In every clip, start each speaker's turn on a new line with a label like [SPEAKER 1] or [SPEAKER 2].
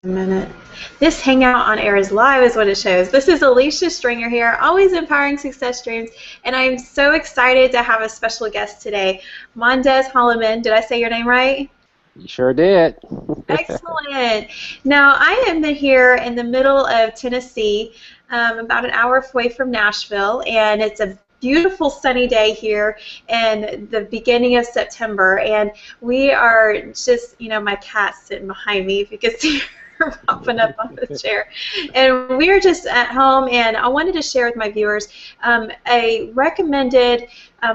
[SPEAKER 1] a minute. This Hangout on Air is live is what it shows. This is Alecia Stringer here, always empowering success dreams, and I am so excited to have a special guest today, Mondez Hollomon. Did I say your name right?
[SPEAKER 2] You sure did.
[SPEAKER 1] Excellent. Now, I am here in the middle of Tennessee, about an hour away from Nashville, and it's a beautiful sunny day here in the beginning of September, and we are just, my cat's sitting behind me, if you can see her popping up on the chair, and we're just at home, and I wanted to share with my viewers a recommended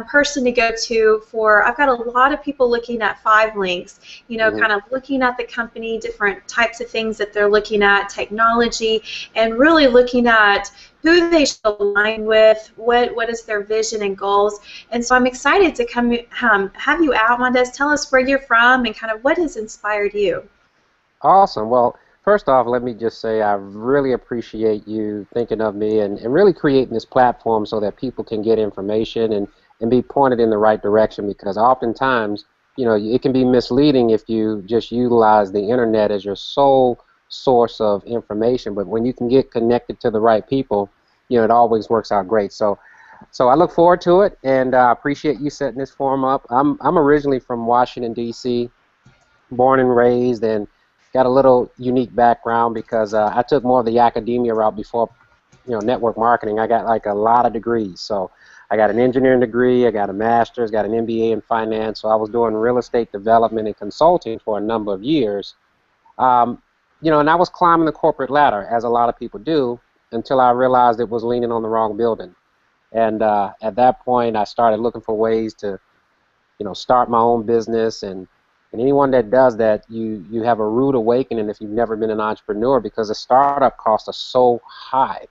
[SPEAKER 1] person to go to for, I've got a lot of people looking at 5 links, kind of looking at the company, different types of things that they're looking at, technology, and really looking at who they should align with, what is their vision and goals. And so I'm excited to come have you out, Mondez. Tell us where you're from and kind of what has inspired you.
[SPEAKER 2] Awesome. Well, first off, let me just say I really appreciate you thinking of me and really creating this platform so that people can get information and be pointed in the right direction, because oftentimes, it can be misleading if you just utilize the internet as your sole source of information. But when you can get connected to the right people, it always works out great. So I look forward to it, and I appreciate you setting this forum up. I'm originally from Washington, D.C., born and raised, and got a little unique background because I took more of the academia route before, network marketing. I got like a lot of degrees. So I got an engineering degree, I got a master's, got an MBA in finance. So I was doing real estate development and consulting for a number of years. And I was climbing the corporate ladder, as a lot of people do, until I realized it was leaning on the wrong building. And at that point, I started looking for ways to, start my own business. And anyone that does that, you have a rude awakening if you've never been an entrepreneur, because the startup costs are so high.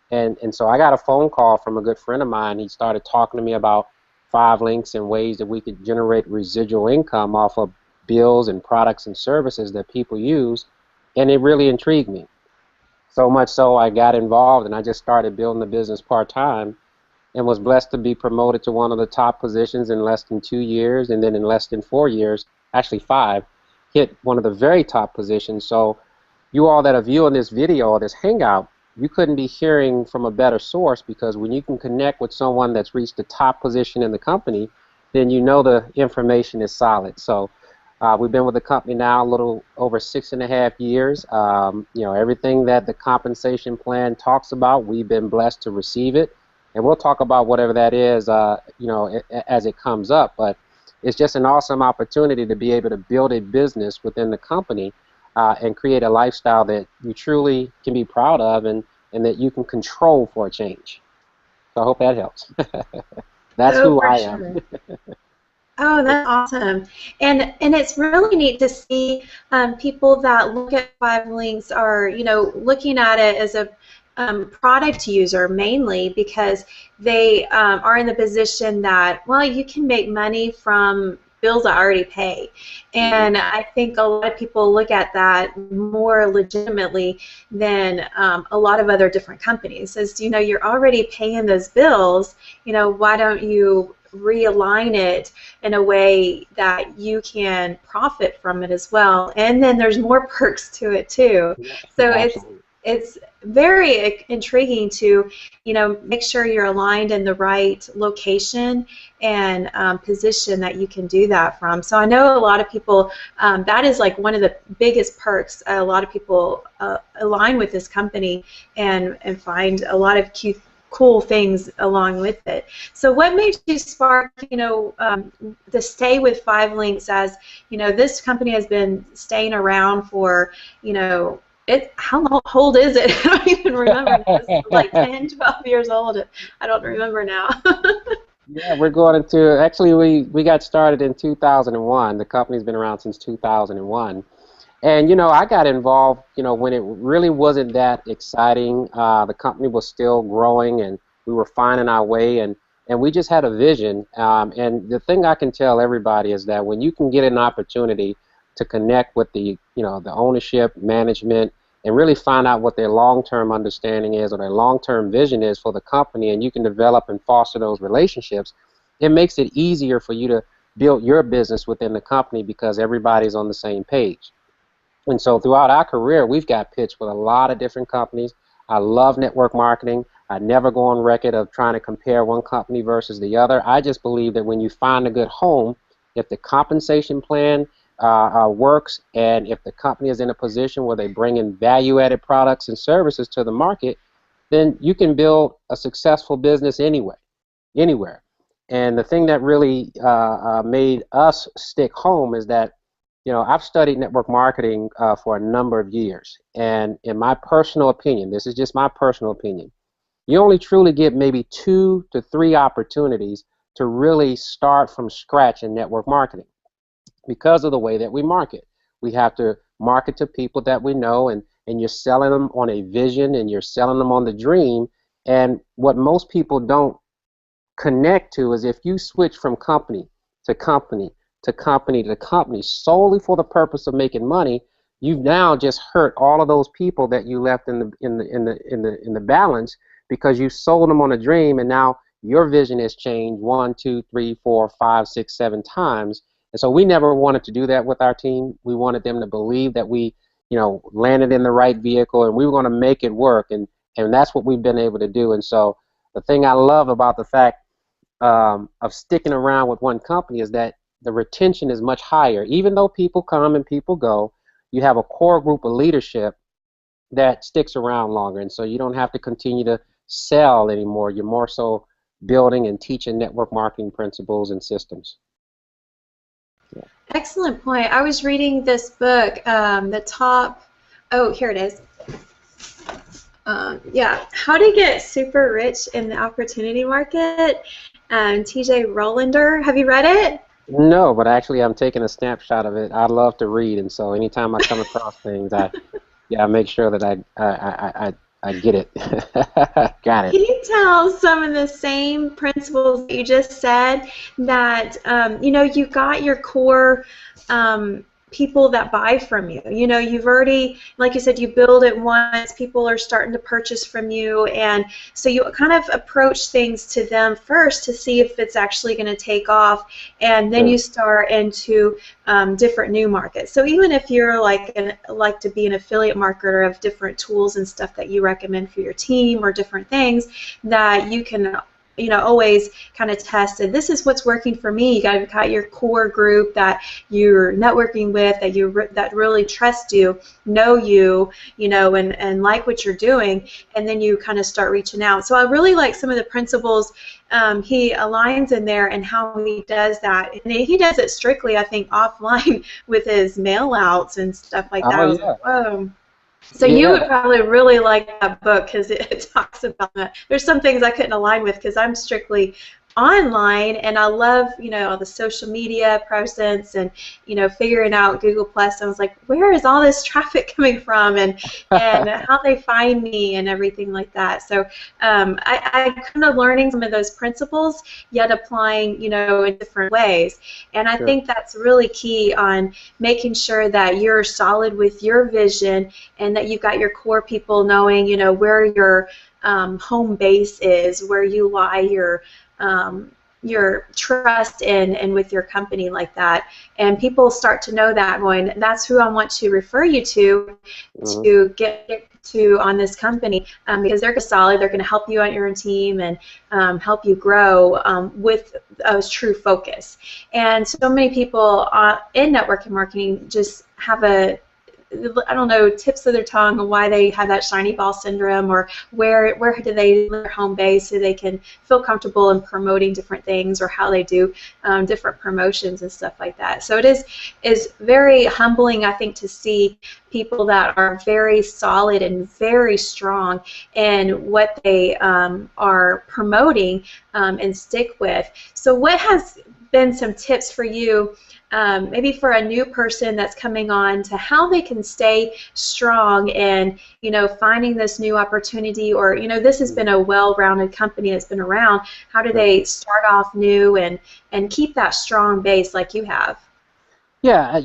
[SPEAKER 2] And so I got a phone call from a good friend of mine. He started talking to me about 5 links and ways that we could generate residual income off of bills and products and services that people use, and it really intrigued me. So much so I got involved, and I just started building the business part-time and was blessed to be promoted to one of the top positions in less than 2 years, and then in less than 4 years, actually 5, hit one of the very top positions. So you all that are viewing this video or this hangout, you couldn't be hearing from a better source, because when you can connect with someone that's reached the top position in the company, then the information is solid. So we've been with the company now a little over 6.5 years. Everything that the compensation plan talks about, we've been blessed to receive it, and we'll talk about whatever that is, as it comes up. But it's just an awesome opportunity to be able to build a business within the company and create a lifestyle that you truly can be proud of and that you can control for a change. So I hope that helps. That's who I am.
[SPEAKER 1] Oh, that's awesome. And it's really neat to see people that look at 5 links are, looking at it as a product user mainly, because they are in the position that, well, you can make money from bills I already pay. And I think a lot of people look at that more legitimately than a lot of other different companies. As you're already paying those bills, why don't you realign it in a way that you can profit from it as well? And then there's more perks to it too. So it's very intriguing to make sure you're aligned in the right location and position that you can do that from. So I know a lot of people, that is like one of the biggest perks. A lot of people align with this company and find a lot of cool things along with it. So what made you spark, to stay with 5 links, as this company has been staying around for, how old is it? I don't even remember. It's like 10, 12 years old. I don't remember now.
[SPEAKER 2] Yeah, we're going into, actually we got started in 2001. The company's been around since 2001. And I got involved, when it really wasn't that exciting. The company was still growing, and we were finding our way, and we just had a vision. And the thing I can tell everybody is that when you can get an opportunity to connect with the ownership, management, and really find out what their long-term understanding is or their long-term vision is for the company, and you can develop and foster those relationships, it makes it easier for you to build your business within the company because everybody's on the same page. And so throughout our career, we've got pitched with a lot of different companies. I love network marketing. I never go on record of trying to compare one company versus the other. I just believe that when you find a good home, if the compensation plan works, and if the company is in a position where they bring in value-added products and services to the market, then you can build a successful business anywhere. And the thing that really made us stick home is that, I've studied network marketing for a number of years, and in my personal opinion, this is just my personal opinion, you only truly get maybe 2 to 3 opportunities to really start from scratch in network marketing because of the way that we market. We have to market to people that we know, and you're selling them on a vision, and you're selling them on the dream. And what most people don't connect to is if you switch from company to company to company to company solely for the purpose of making money, you've now just hurt all of those people that you left in the balance, because you sold them on a dream, and now your vision has changed 1, 2, 3, 4, 5, 6, 7 times. And so we never wanted to do that with our team. We wanted them to believe that we, landed in the right vehicle, and we were going to make it work, and that's what we've been able to do. And so the thing I love about the fact of sticking around with one company is that the retention is much higher. Even though people come and people go, you have a core group of leadership that sticks around longer, and so you don't have to continue to sell anymore. You're more so building and teaching network marketing principles and systems. Yeah.
[SPEAKER 1] Excellent point. I was reading this book, oh, here it is. Yeah, How to Get Super Rich in the Opportunity Market. TJ Rolander. Have you read it?
[SPEAKER 2] No, but actually I'm taking a snapshot of it. I love to read, and so anytime I come across things, I make sure that I get it. Got it.
[SPEAKER 1] Can you tell some of the same principles that you just said, that you got your core people that buy from you? You've already, like you said, you build it once, people are starting to purchase from you, and so you kind of approach things to them first to see if it's actually going to take off, and then you start into different new markets. So even if you're like to be an affiliate marketer of different tools and stuff that you recommend for your team, or different things that you can always kind of test, and this is what's working for me. You got your core group that you're networking with, that really trust you, know you, and like what you're doing, and then you kind of start reaching out. So I really like some of the principles he aligns in there, and how he does that. And he does it strictly, I think, offline with his mail outs and stuff like that.
[SPEAKER 2] Oh, yeah.
[SPEAKER 1] Whoa. So you would probably really like that book, because it talks about that. There's some things I couldn't align with because I'm strictly online, and I love all the social media presence, and figuring out Google Plus. I was like, where is all this traffic coming from, and how they find me and everything like that. So I kind of learning some of those principles, yet applying in different ways. And I think that's really key on making sure that you're solid with your vision, and that you've got your core people knowing where your home base is, where you lie your trust in, and with your company like that. And people start to know that, going, that's who I want to refer you to get to on this company, because they're solid, they're going to help you on your own team, and help you grow with a true focus. And so many people in networking marketing just have tips of their tongue on why they have that shiny ball syndrome, or where do they live their home base, so they can feel comfortable in promoting different things, or how they do different promotions and stuff like that. So it is very humbling, I think, to see people that are very solid and very strong in what they are promoting and stick with. So what has been some tips for you, maybe for a new person that's coming on, to how they can stay strong and finding this new opportunity, or this has been a well-rounded company that's been around. How do they start off new and keep that strong base like you have?
[SPEAKER 2] Yeah,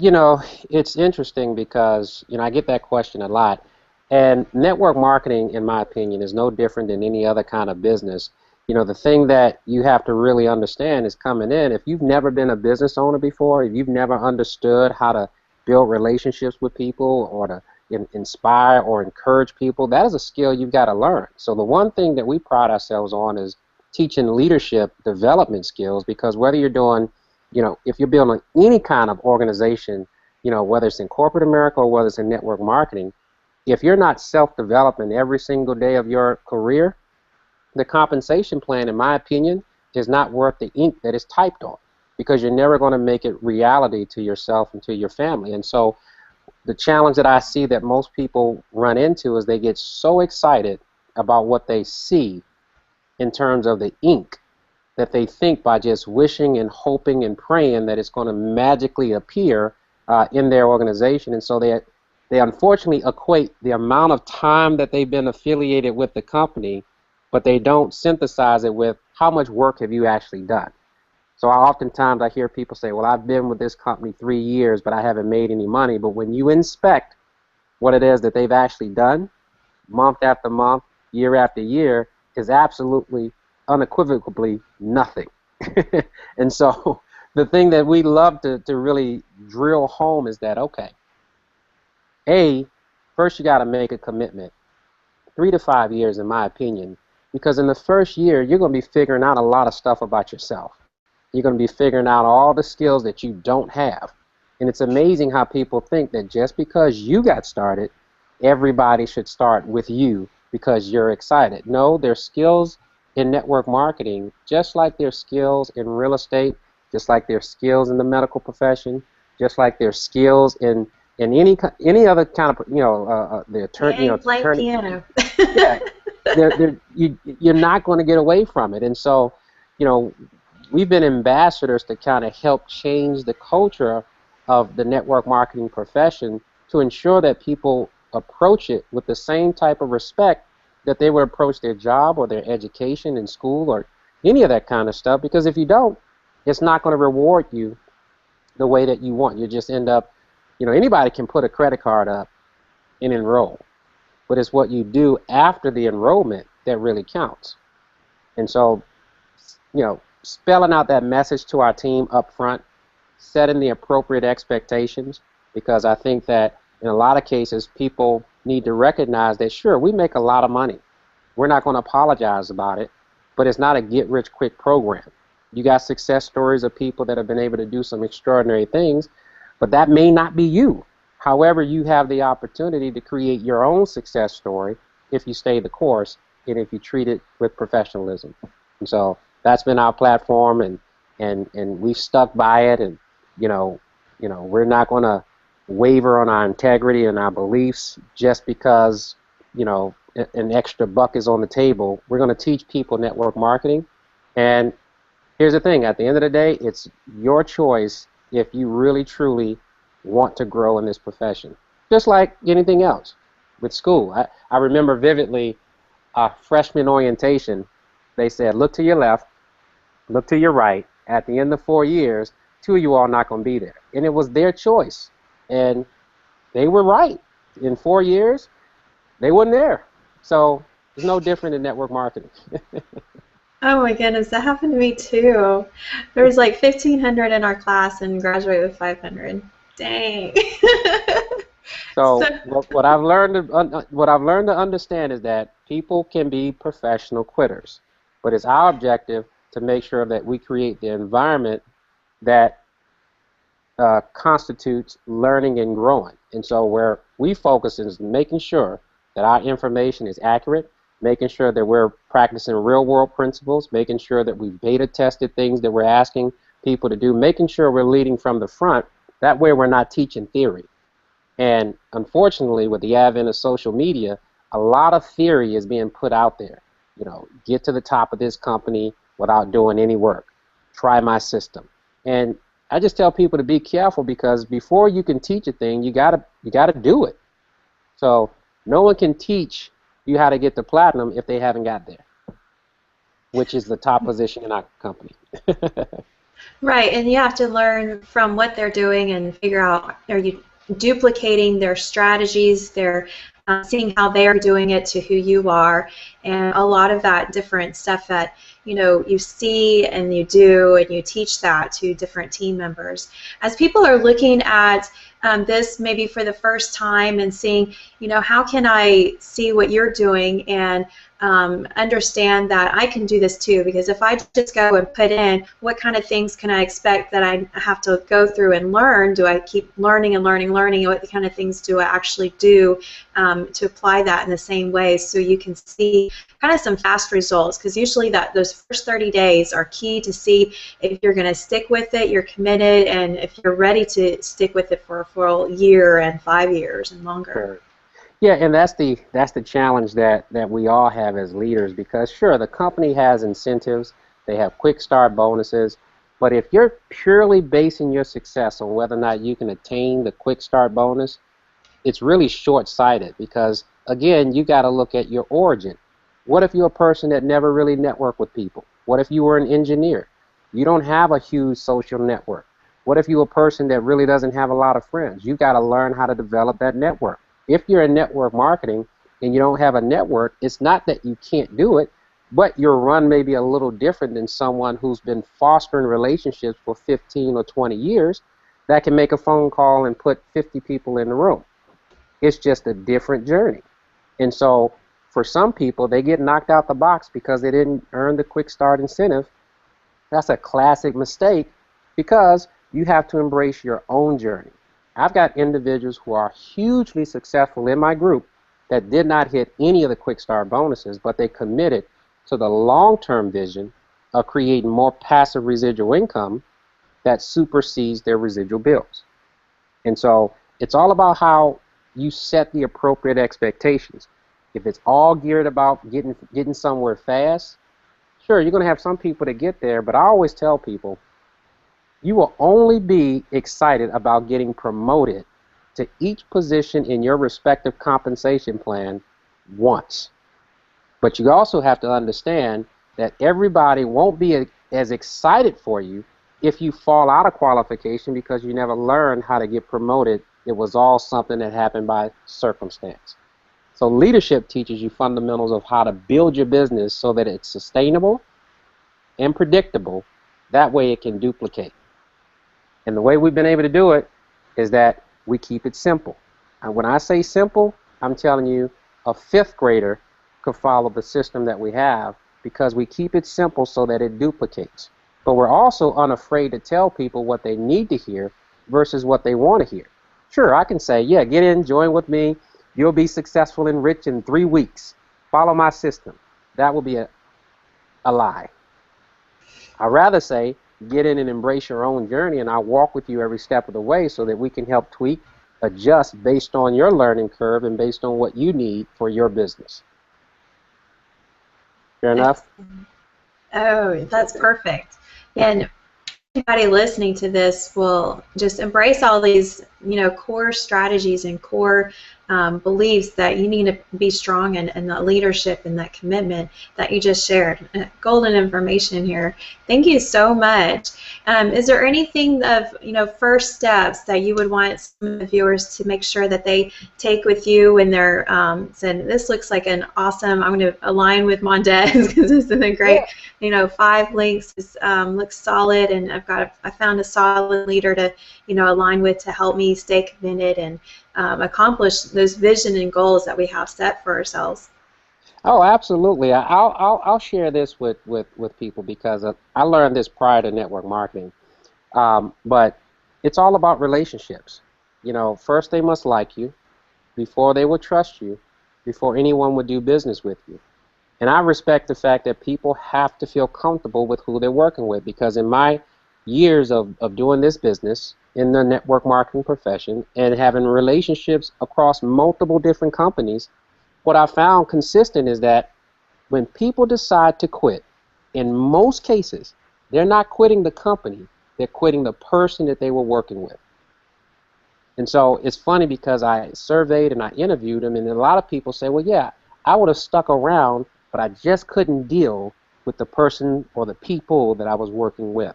[SPEAKER 2] it's interesting because I get that question a lot, and network marketing, in my opinion, is no different than any other kind of business. The thing that you have to really understand is, coming in, if you've never been a business owner before, if you've never understood how to build relationships with people or to inspire or encourage people, that is a skill you've got to learn. So the one thing that we pride ourselves on is teaching leadership development skills, because whether you're doing, if you're building any kind of organization, whether it's in corporate America or whether it's in network marketing, if you're not self-developing every single day of your career, the compensation plan, in my opinion, is not worth the ink that is typed on, because you're never going to make it reality to yourself and to your family. And so the challenge that I see that most people run into is they get so excited about what they see in terms of the ink that they think by just wishing and hoping and praying that it's going to magically appear in their organization. And so they unfortunately equate the amount of time that they've been affiliated with the company, but they don't synthesize it with how much work have you actually done. So oftentimes I hear people say, well, I've been with this company 3 years, but I haven't made any money. But when you inspect what it is that they've actually done, month after month, year after year, is absolutely, unequivocally nothing. And so the thing that we love to really drill home is that, okay, first you got to make a commitment, 3 to 5 years in my opinion, because in the first year you're going to be figuring out a lot of stuff about yourself. You're going to be figuring out all the skills that you don't have. And it's amazing how people think that just because you got started, everybody should start with you because you're excited. No, there's skills in network marketing, just like there's skills in real estate, just like there's skills in the medical profession, just like there's skills in any other kind of, the attorney, attorney.
[SPEAKER 1] Piano.
[SPEAKER 2] Yeah, you're not going to get away from it. And so, we've been ambassadors to kind of help change the culture of the network marketing profession to ensure that people approach it with the same type of respect that they would approach their job or their education in school or any of that kind of stuff. Because if you don't, it's not going to reward you the way that you want. You just end up, anybody can put a credit card up and enroll, but it's what you do after the enrollment that really counts. And so, spelling out that message to our team up front, setting the appropriate expectations, because I think that in a lot of cases people need to recognize that, sure, we make a lot of money. We're not going to apologize about it, but it's not a get-rich-quick program. You got success stories of people that have been able to do some extraordinary things, but that may not be you. However, you have the opportunity to create your own success story if you stay the course and if you treat it with professionalism. And so that's been our platform, and we've stuck by it, and we're not going to waver on our integrity and our beliefs just because an extra buck is on the table. We're going to teach people network marketing, and here's the thing: at the end of the day, it's your choice if you really truly want to grow in this profession. Just like anything else with school. I remember vividly freshman orientation. They said, look to your left, look to your right. At the end of 4 years, 2 of you all not going to be there. And it was their choice. And they were right. In 4 years, they weren't there. So it's no different in network marketing.
[SPEAKER 1] Oh my goodness, that happened to me too. There was like 1,500 in our class and graduated with 500. Dang.
[SPEAKER 2] So what I've learned to understand is that people can be professional quitters, but it's our objective to make sure that we create the environment that constitutes learning and growing. And so where we focus is making sure that our information is accurate, making sure that we're practicing real-world principles, making sure that we've beta-tested things that we're asking people to do, making sure we're leading from the front. That way we're not teaching theory. And unfortunately, with the advent of social media, a lot of theory is being put out there. Get to the top of this company without doing any work. Try my system. And I just tell people to be careful, because before you can teach a thing, you gotta do it. So no one can teach you how to get to platinum if they haven't got there, which is the top position in our company.
[SPEAKER 1] Right, and you have to learn from what they're doing and figure out, are you duplicating their strategies, they're seeing how they are doing it to who you are, and a lot of that different stuff that you see and you do and you teach that to different team members. As people are looking at this maybe for the first time and seeing, how can I see what you're doing and understand that I can do this too, because if I just go and put in what kind of things can I expect that I have to go through and learn, do I keep learning and learning, what kind of things do I actually do to apply that in the same way, so you can see kind of some fast results, because usually those first 30 days are key to see if you're going to stick with it, you're committed, and if you're ready to stick with it for a full year and 5 years and longer.
[SPEAKER 2] Sure. Yeah, and that's the challenge that we all have as leaders, because sure, the company has incentives, they have quick start bonuses, but if you're purely basing your success on whether or not you can attain the quick start bonus, it's really short-sighted, because again, you got to look at your origin. What if you're a person that never really networked with people? What if you were an engineer? You don't have a huge social network. What if you're a person that really doesn't have a lot of friends? You got to learn how to develop that network. If you're in network marketing and you don't have a network, it's not that you can't do it, but your run may be a little different than someone who's been fostering relationships for 15 or 20 years that can make a phone call and put 50 people in the room. It's just a different journey. And so for some people, they get knocked out the box because they didn't earn the quick start incentive. That's a classic mistake, because you have to embrace your own journey. I've got individuals who are hugely successful in my group that did not hit any of the quick start bonuses, but they committed to the long-term vision of creating more passive residual income that supersedes their residual bills. And so it's all about how you set the appropriate expectations. If it's all geared about getting somewhere fast, sure, you're going to have some people that get there, but I always tell people, you will only be excited about getting promoted to each position in your respective compensation plan once. But you also have to understand that everybody won't be as excited for you if you fall out of qualification because you never learned how to get promoted. It was all something that happened by circumstance. So leadership teaches you fundamentals of how to build your business so that it's sustainable and predictable. That way it can duplicate. And the way we've been able to do it is that we keep it simple. And when I say simple, I'm telling you a fifth grader could follow the system that we have, because we keep it simple so that it duplicates. But we're also unafraid to tell people what they need to hear versus what they want to hear. Sure, I can say, yeah, get in, join with me. You'll be successful and rich in 3 weeks. Follow my system. That would be a lie. I'd rather say, get in and embrace your own journey, and I'll walk with you every step of the way so that we can help tweak, adjust based on your learning curve and based on what you need for your business. Fair enough?
[SPEAKER 1] Oh, that's perfect. And anybody listening to this will just embrace all these, core strategies and core beliefs that you need to be strong in, and the leadership and that commitment that you just shared. Golden information here. Thank you so much. Is there anything of, first steps that you would want some of the viewers to make sure that they take with you when they're saying, this looks like an awesome, I'm going to align with Mondez because this is a great, 5 links, looks solid, and I found a solid leader to, align with to help me stay committed and accomplish those vision and goals that we have set for ourselves.
[SPEAKER 2] Oh, absolutely. I'll share this with people because I learned this prior to network marketing. But it's all about relationships. First they must like you before they will trust you, before anyone would do business with you. And I respect the fact that people have to feel comfortable with who they're working with, because in my years of doing this business in the network marketing profession and having relationships across multiple different companies, what I found consistent is that when people decide to quit, in most cases, they're not quitting the company, they're quitting the person that they were working with. And so it's funny because I surveyed and I interviewed them, and a lot of people say, well, yeah, I would have stuck around, but I just couldn't deal with the person or the people that I was working with.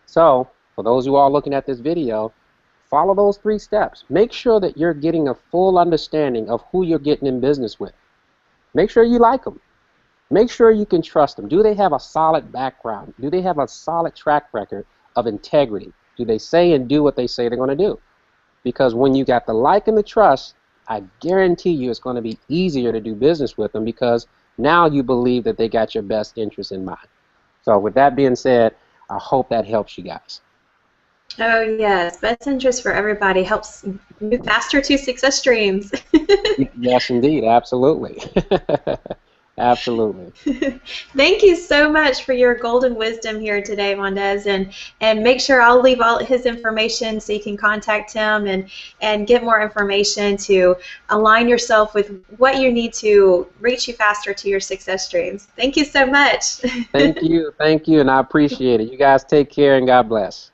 [SPEAKER 2] So for those who are looking at this video, follow those 3 steps. Make sure that you're getting a full understanding of who you're getting in business with. Make sure you like them. Make sure you can trust them. Do they have a solid background? Do they have a solid track record of integrity? Do they say and do what they say they're going to do? Because when you got the like and the trust, I guarantee you it's going to be easier to do business with them because now you believe that they got your best interest in mind. So with that being said, I hope that helps you guys.
[SPEAKER 1] Oh yes, best interest for everybody helps move faster to success streams.
[SPEAKER 2] Yes, indeed. Absolutely. Absolutely.
[SPEAKER 1] Thank you so much for your golden wisdom here today, Mondez, and make sure I'll leave all his information so you can contact him and get more information to align yourself with what you need to reach you faster to your success streams. Thank you so much.
[SPEAKER 2] Thank you, and I appreciate it. You guys take care and God bless.